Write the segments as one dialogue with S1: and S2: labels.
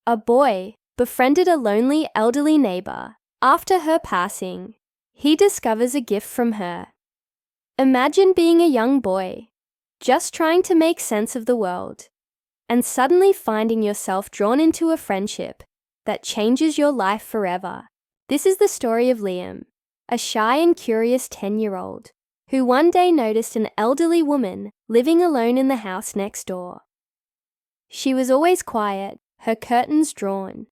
S1: A boy befriended a lonely elderly neighbor. After her passing, he discovers a gift from her. Imagine being a young boy, just trying to make sense of the world, and suddenly finding yourself drawn into a friendship that changes your life forever. This is the story of Liam, a shy and curious 10-year-old who one day noticed an elderly woman living alone in the house next door. She was always quiet, her curtains drawn,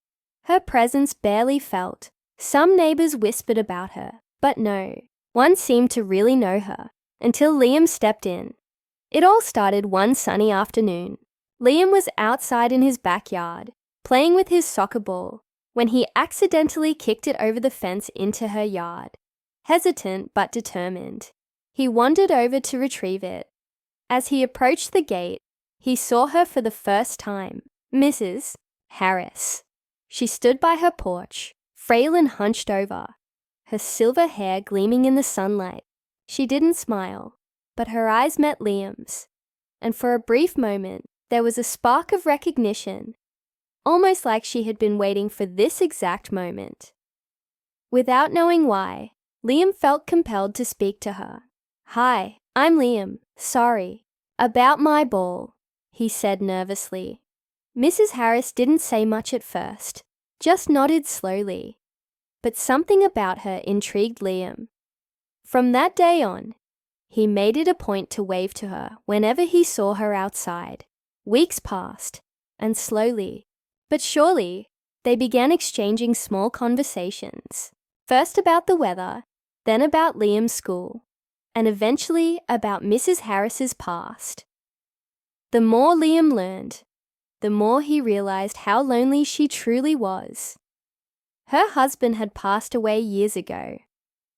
S1: her presence barely felt. Some neighbors whispered about her, but no one seemed to really know her until Liam stepped in. It all started one sunny afternoon. Liam was outside in his backyard, playing with his soccer ball, when he accidentally kicked it over the fence into her yard. Hesitant but determined, he wandered over to retrieve it. As he approached the gate, he saw her for the first time, Mrs. Harris. She stood by her porch, frail and hunched over, her silver hair gleaming in the sunlight. She didn't smile, but her eyes met Liam's, and for a brief moment, there was a spark of recognition, almost like she had been waiting for this exact moment. Without knowing why, Liam felt compelled to speak to her. "Hi, I'm Liam. Sorry. About my ball," he said nervously. Mrs. Harris didn't say much at first, just nodded slowly. But something about her intrigued Liam. From that day on, he made it a point to wave to her whenever he saw her outside. Weeks passed, and slowly, but surely, they began exchanging small conversations. First about the weather, then about Liam's school, and eventually about Mrs. Harris's past. The more Liam learned, the more he realized how lonely she truly was. Her husband had passed away years ago,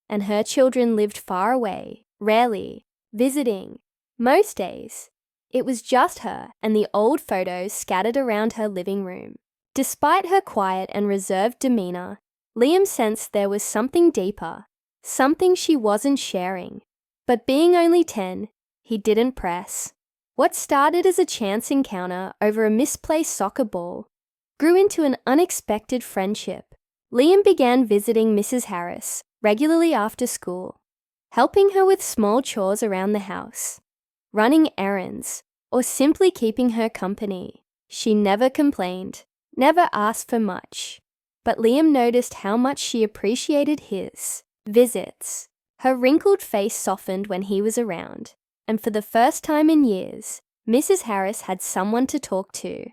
S1: and her children lived far away, rarely visiting. Most days, it was just her and the old photos scattered around her living room. Despite her quiet and reserved demeanor, Liam sensed there was something deeper, something she wasn't sharing. But being only 10, he didn't press. What started as a chance encounter over a misplaced soccer ball grew into an unexpected friendship. Liam began visiting Mrs. Harris regularly after school, helping her with small chores around the house, running errands, or simply keeping her company. She never complained, never asked for much, but Liam noticed how much she appreciated his visits. Her wrinkled face softened when he was around, and for the first time in years, Mrs. Harris had someone to talk to.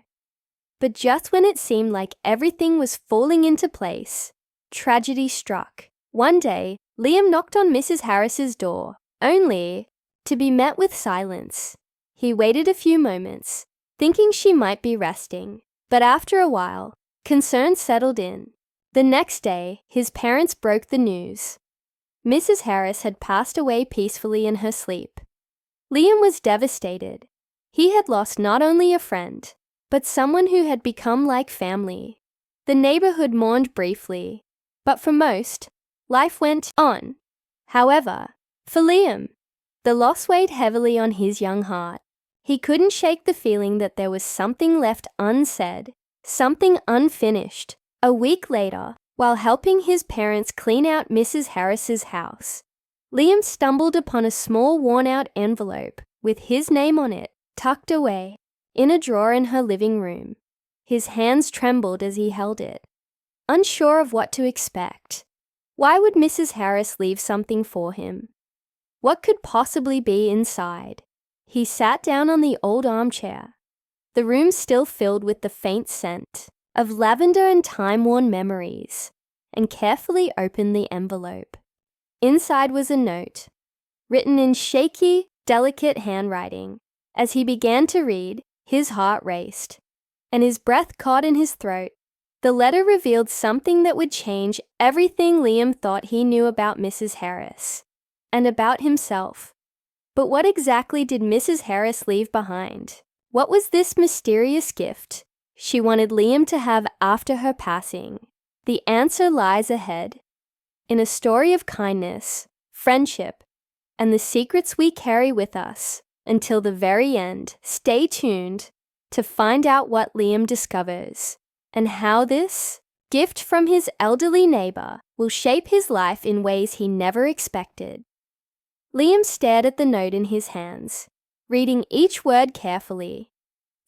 S1: But just when it seemed like everything was falling into place, tragedy struck. One day, Liam knocked on Mrs. Harris's door, only to be met with silence. He waited a few moments, thinking she might be resting, but after a while, concern settled in. The next day, his parents broke the news. Mrs. Harris had passed away peacefully in her sleep. Liam was devastated. He had lost not only a friend, but someone who had become like family. The neighborhood mourned briefly, but for most, life went on. However, for Liam, the loss weighed heavily on his young heart. He couldn't shake the feeling that there was something left unsaid, something unfinished. A week later, while helping his parents clean out Mrs. Harris's house, Liam stumbled upon a small worn-out envelope with his name on it, tucked away in a drawer in her living room. His hands trembled as he held it, unsure of what to expect. Why would Mrs. Harris leave something for him? What could possibly be inside? He sat down on the old armchair, the room still filled with the faint scent of lavender and time-worn memories, and carefully opened the envelope. Inside was a note, written in shaky, delicate handwriting. As he began to read, his heart raced, and his breath caught in his throat. The letter revealed something that would change everything Liam thought he knew about Mrs. Harris, and about himself. But what exactly did Mrs. Harris leave behind? What was this mysterious gift she wanted Liam to have after her passing? The answer lies ahead, in a story of kindness, friendship, and the secrets we carry with us until the very end. Stay tuned to find out what Liam discovers. and how this gift from his elderly neighbor will shape his life in ways he never expected. Liam stared at the note in his hands, reading each word carefully,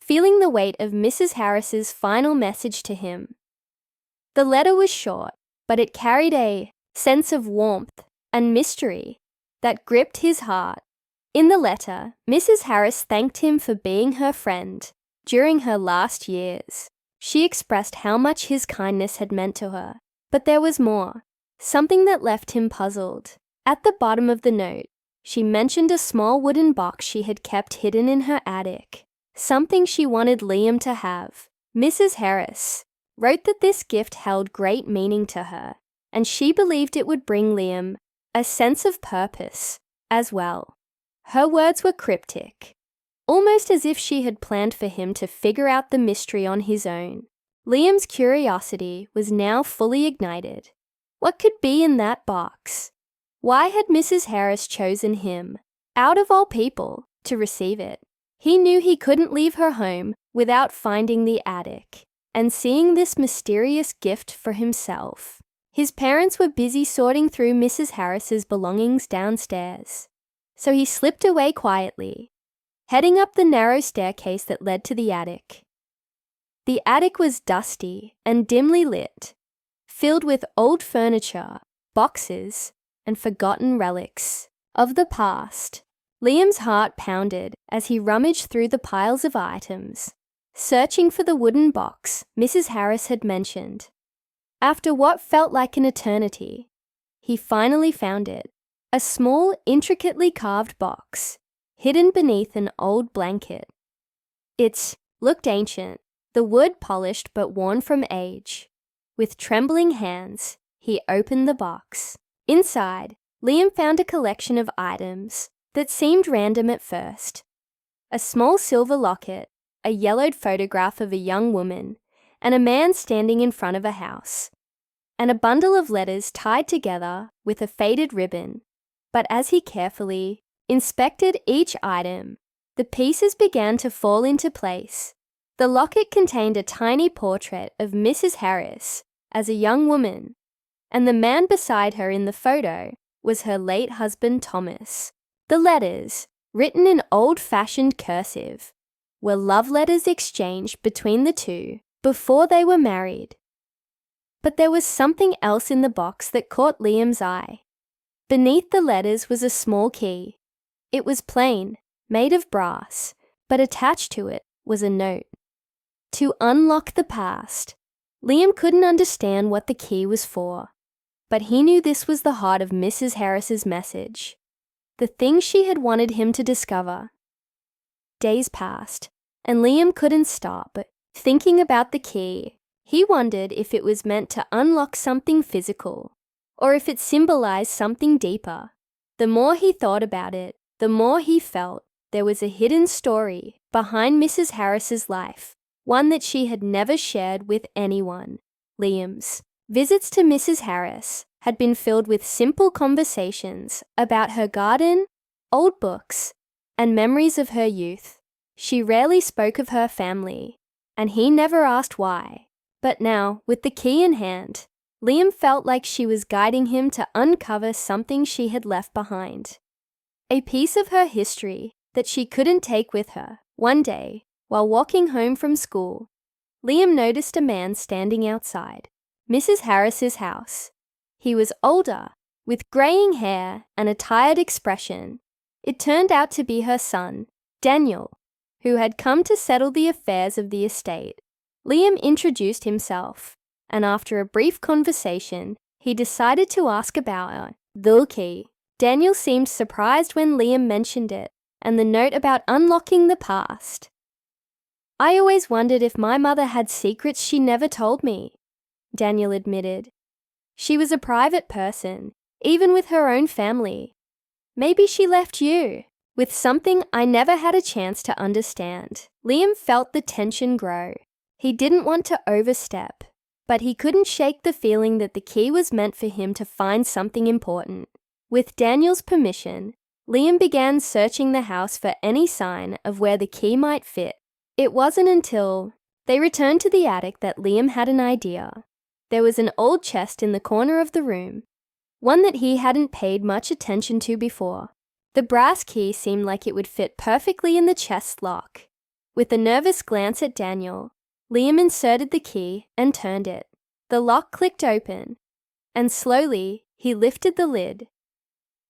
S1: feeling the weight of Mrs. Harris's final message to him. The letter was short, but it carried a sense of warmth and mystery that gripped his heart. In the letter, Mrs. Harris thanked him for being her friend during her last years. She expressed how much his kindness had meant to her, but there was more, something that left him puzzled. At the bottom of the note, she mentioned a small wooden box she had kept hidden in her attic, something she wanted Liam to have. Mrs. Harris wrote that this gift held great meaning to her, and she believed it would bring Liam a sense of purpose as well. Her words were cryptic, almost as if she had planned for him to figure out the mystery on his own. Liam's curiosity was now fully ignited. What could be in that box? Why had Mrs. Harris chosen him, out of all people, to receive it? He knew he couldn't leave her home without finding the attic and seeing this mysterious gift for himself. His parents were busy sorting through Mrs. Harris's belongings downstairs, so he slipped away quietly, heading up the narrow staircase that led to the attic. The attic was dusty and dimly lit, filled with old furniture, boxes, and forgotten relics of the past. Liam's heart pounded as he rummaged through the piles of items, searching for the wooden box Mrs. Harris had mentioned. After what felt like an eternity, he finally found it, a small, intricately carved box, hidden beneath an old blanket. It looked ancient, the wood polished but worn from age. With trembling hands, he opened the box. Inside, Liam found a collection of items that seemed random at first. A small silver locket, a yellowed photograph of a young woman, and a man standing in front of a house, and a bundle of letters tied together with a faded ribbon. But as he carefully inspected each item, the pieces began to fall into place. The locket contained a tiny portrait of Mrs. Harris as a young woman, and the man beside her in the photo was her late husband Thomas. The letters, written in old-fashioned cursive, were love letters exchanged between the two before they were married. But there was something else in the box that caught Liam's eye. Beneath the letters was a small key. It was plain, made of brass, but attached to it was a note. To unlock the past. Liam couldn't understand what the key was for, but he knew this was the heart of Mrs. Harris's message, the thing she had wanted him to discover. Days passed, and Liam couldn't stop thinking about the key. He wondered if it was meant to unlock something physical, or if it symbolized something deeper. The more he thought about it, the more he felt there was a hidden story behind Mrs. Harris's life, one that she had never shared with anyone. Liam's visits to Mrs. Harris had been filled with simple conversations about her garden, old books, and memories of her youth. She rarely spoke of her family, and he never asked why. But now, with the key in hand, Liam felt like she was guiding him to uncover something she had left behind. A piece of her history that she couldn't take with her. One day, while walking home from school, Liam noticed a man standing outside Mrs. Harris's house. He was older, with graying hair and a tired expression. It turned out to be her son, Daniel, who had come to settle the affairs of the estate. Liam introduced himself, and after a brief conversation, he decided to ask about the key. Daniel seemed surprised when Liam mentioned it, and the note about unlocking the past. "I always wondered if my mother had secrets she never told me," Daniel admitted. "She was a private person, even with her own family. Maybe she left you with something I never had a chance to understand." Liam felt the tension grow. He didn't want to overstep, but he couldn't shake the feeling that the key was meant for him to find something important. With Daniel's permission, Liam began searching the house for any sign of where the key might fit. It wasn't until They returned to the attic that Liam had an idea. There was an old chest in the corner of the room, one that he hadn't paid much attention to before. The brass key seemed like it would fit perfectly in the chest's lock. With a nervous glance at Daniel, Liam inserted the key and turned it. The lock clicked open, and slowly he lifted the lid.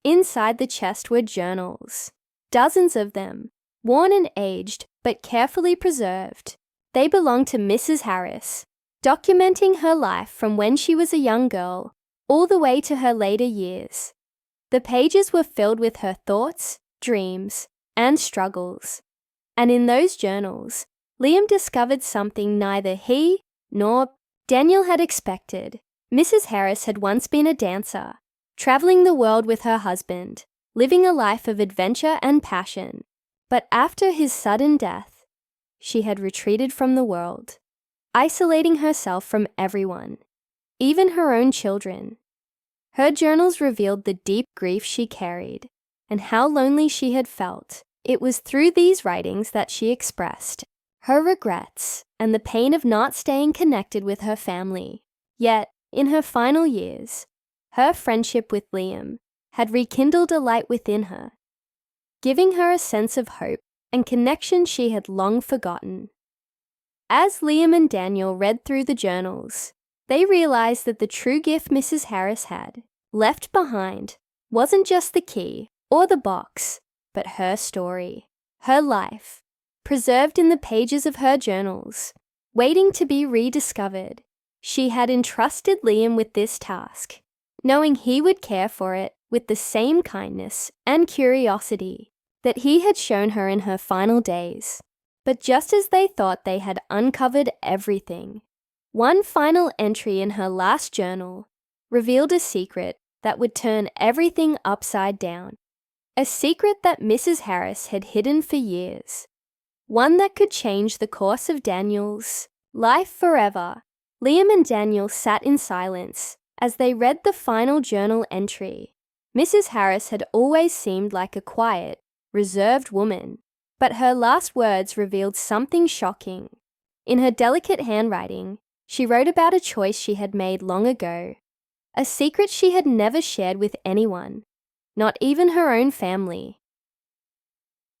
S1: Inside the chest were journals, dozens of them, worn and aged but carefully preserved. They belonged to Mrs. Harris, documenting her life from when she was a young girl all the way to her later years. The pages were filled with her thoughts, dreams, and struggles. And in those journals, Liam discovered something neither he nor Daniel had expected. Mrs. Harris had once been a dancer, traveling the world with her husband, living a life of adventure and passion. But after his sudden death, she had retreated from the world, isolating herself from everyone, even her own children. Her journals revealed the deep grief she carried and how lonely she had felt. It was through these writings that she expressed her regrets and the pain of not staying connected with her family. Yet, in her final years, her friendship with Liam had rekindled a light within her, giving her a sense of hope and connection she had long forgotten. As Liam and Daniel read through the journals, they realized that the true gift Mrs. Harris had left behind wasn't just the key or the box, but her story, her life, preserved in the pages of her journals, waiting to be rediscovered. She had entrusted Liam with this task, knowing he would care for it with the same kindness and curiosity that he had shown her in her final days. But just as they thought they had uncovered everything, one final entry in her last journal revealed a secret that would turn everything upside down. A secret that Mrs. Harris had hidden for years. One that could change the course of Daniel's life forever. Liam and Daniel sat in silence as they read the final journal entry. Mrs. Harris had always seemed like a quiet, reserved woman, but her last words revealed something shocking. In her delicate handwriting, she wrote about a choice she had made long ago, a secret she had never shared with anyone, not even her own family.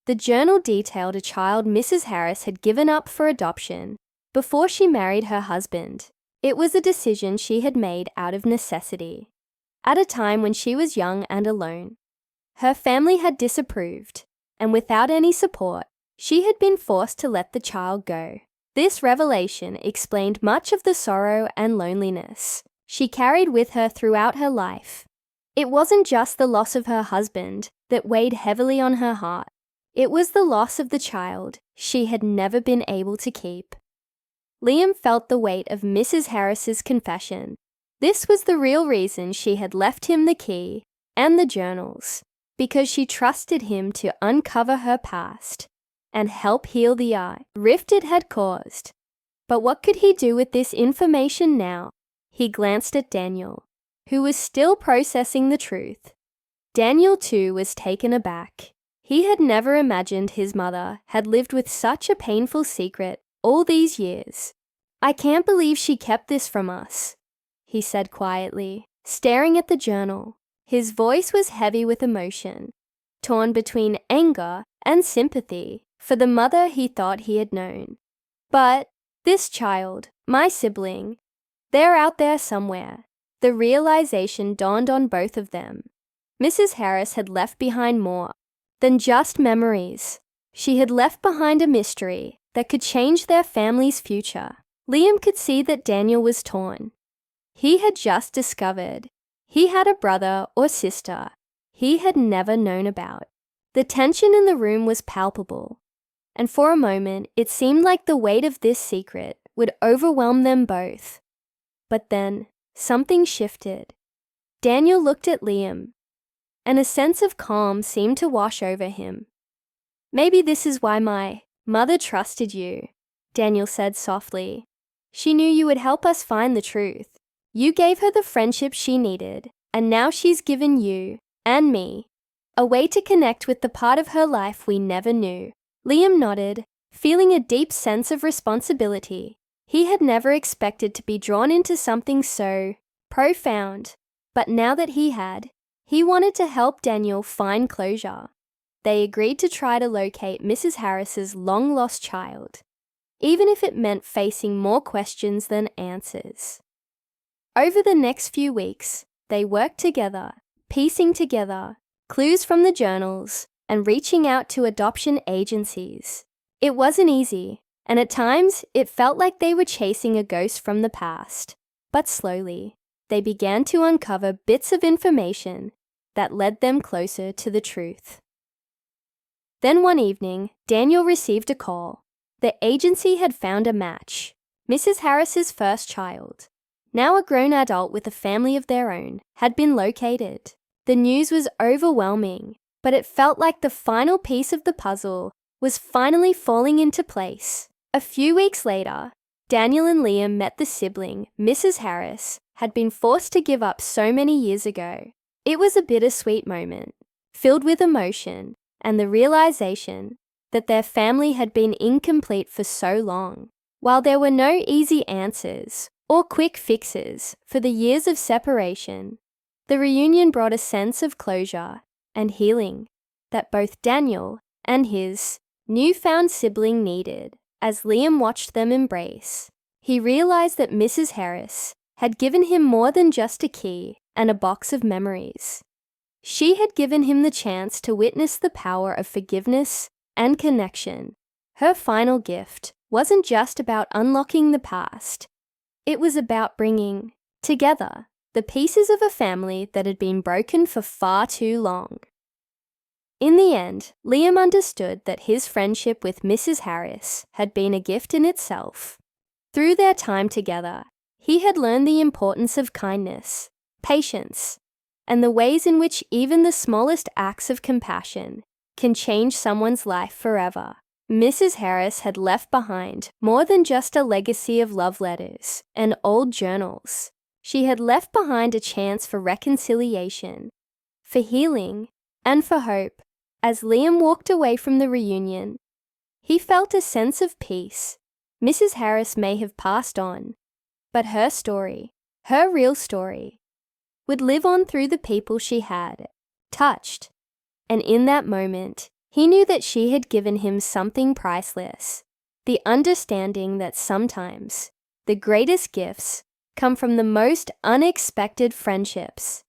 S1: The journal detailed a child Mrs. Harris had given up for adoption before she married her husband. It was a decision she had made out of necessity, at a time when she was young and alone. Her family had disapproved, and without any support, she had been forced to let the child go. This revelation explained much of the sorrow and loneliness she carried with her throughout her life. It wasn't just the loss of her husband that weighed heavily on her heart. It was the loss of the child she had never been able to keep. Liam felt the weight of Mrs. Harris's confession. This was the real reason she had left him the key and the journals, because she trusted him to uncover her past and help heal the rift it had caused. But what could he do with this information now? He glanced at Daniel, who was still processing the truth. Daniel, too, was taken aback. He had never imagined his mother had lived with such a painful secret all these years. "I can't believe she kept this from us," he said quietly, staring at the journal. His voice was heavy with emotion, torn between anger and sympathy for the mother he thought he had known. "But this child, my sibling, they're out there somewhere." The realization dawned on both of them. Mrs. Harris had left behind more than just memories. She had left behind a mystery that could change their family's future. Liam could see that Daniel was torn. He had just discovered he had a brother or sister he had never known about. The tension in the room was palpable, and for a moment it seemed like the weight of this secret would overwhelm them both. But then something shifted. Daniel looked at Liam, and a sense of calm seemed to wash over him. "Maybe this is why my mother trusted you," Daniel said softly. "She knew you would help us find the truth. You gave her the friendship she needed, and now she's given you, and me, a way to connect with the part of her life we never knew." Liam nodded, feeling a deep sense of responsibility. He had never expected to be drawn into something so profound, but now that he wanted to help Daniel find closure. They agreed to try to locate Mrs. Harris's long-lost child, even if it meant facing more questions than answers. Over the next few weeks, they worked together, piecing together clues from the journals and reaching out to adoption agencies. It wasn't easy, and at times it felt like they were chasing a ghost from the past. But slowly, they began to uncover bits of information that led them closer to the truth. Then one evening, Daniel received a call. The agency had found a match. Mrs. Harris's first child, now a grown adult with a family of their own, had been located. The news was overwhelming, but it felt like the final piece of the puzzle was finally falling into place. A few weeks later, Daniel and Liam met the sibling Mrs. Harris had been forced to give up so many years ago. It was a bittersweet moment, filled with emotion and the realization that their family had been incomplete for so long. While there were no easy answers or quick fixes for the years of separation, the reunion brought a sense of closure and healing that both Daniel and his newfound sibling needed. As Liam watched them embrace, he realized that Mrs. Harris had given him more than just a key and a box of memories. She had given him the chance to witness the power of forgiveness and connection. Her final gift wasn't just about unlocking the past. It was about bringing together the pieces of a family that had been broken for far too long. In the end, Liam understood that his friendship with Mrs. Harris had been a gift in itself. Through their time together, he had learned the importance of kindness, patience, and the ways in which even the smallest acts of compassion can change someone's life forever. Mrs. Harris had left behind more than just a legacy of love letters and old journals. She had left behind a chance for reconciliation, for healing, and for hope. As Liam walked away from the reunion, he felt a sense of peace. Mrs. Harris may have passed on, but her story, her real story, would live on through the people she had touched. And in that moment, he knew that she had given him something priceless, the understanding that sometimes the greatest gifts come from the most unexpected friendships.